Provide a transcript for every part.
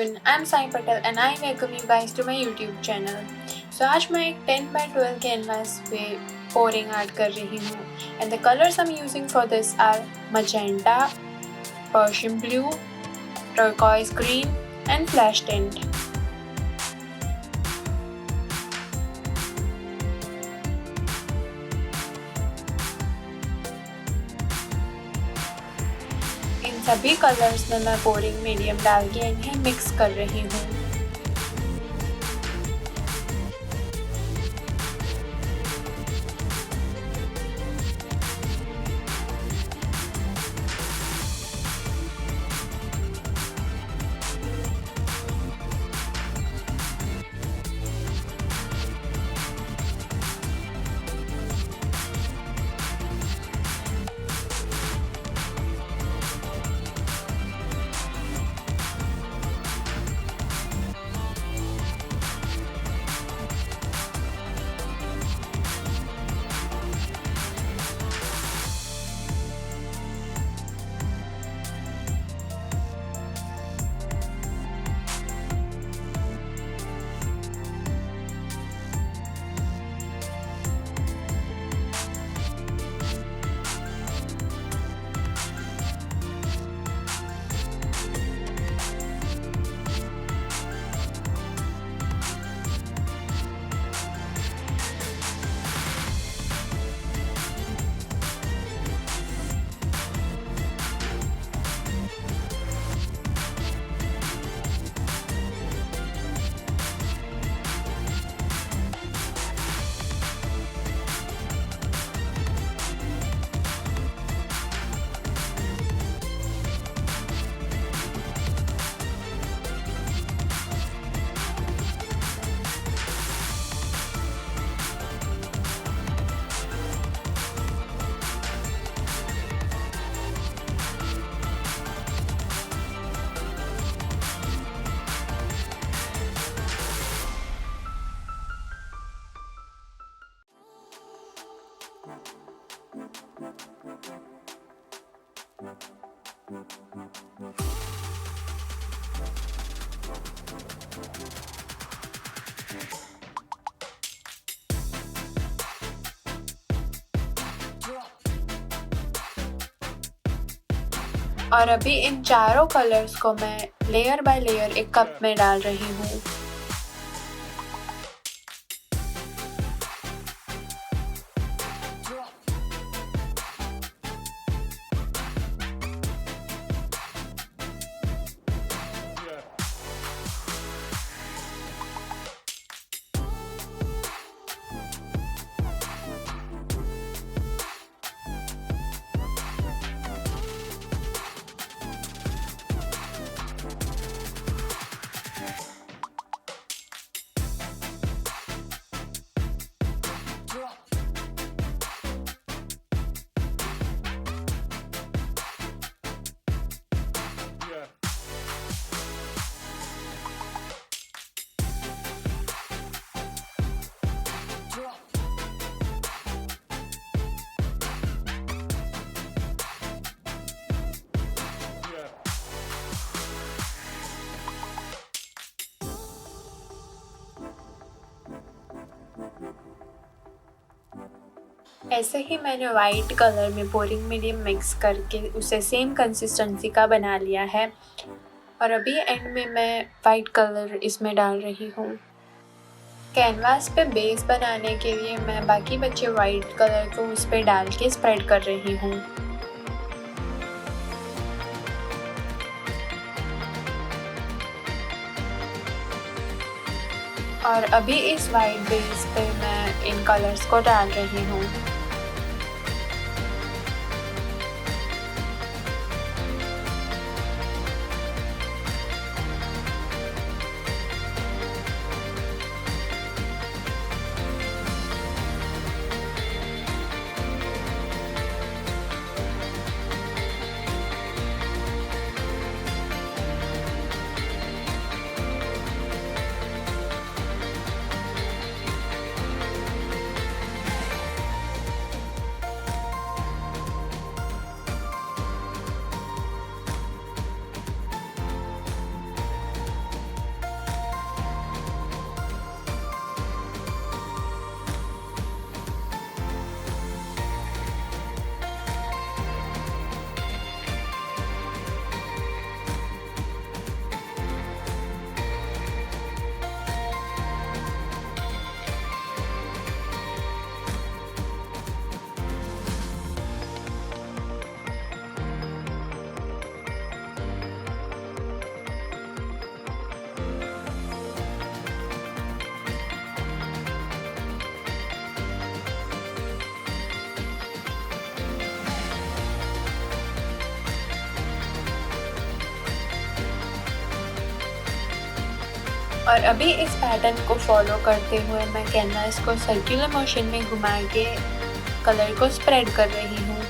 everyone, I'm Sai Patel and I welcome you guys to my YouTube channel. So आज मैं एक 10 by 12 canvas पे pouring art कर रही हूँ and the colors I'm using for this are magenta, Persian blue, turquoise green and flash tint. इन सभी colours में मैं पोरिंग मीडियम डाल के इन्हें मिक्स कर रही हूँ। और अभी इन चारों कलर्स को मैं लेयर बाय लेयर एक कप में डाल रही हूँ। ऐसे ही मैंने वाइट कलर में पोरिंग मीडियम मिक्स करके उसे सेम कंसिस्टेंसी का बना लिया है और अभी एंड में मैं वाइट कलर इसमें डाल रही हूँ। कैनवास पे बेस बनाने के लिए मैं बाकी बचे वाइट कलर को उस पर डाल के स्प्रेड कर रही हूँ। और अभी इस वाइट बेस पे मैं इन कलर्स को डाल रही हूँ। और अभी इस पैटर्न को फॉलो करते हुए मैं कैनवास को सर्कुलर मोशन में घुमा के कलर को स्प्रेड कर रही हूँ।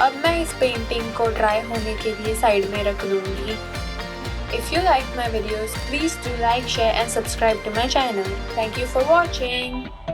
अब मैं इस पेंटिंग को ड्राई होने के लिए साइड में रख लूँगी। If you like my videos, please do like, share and subscribe to my channel. Thank you for watching.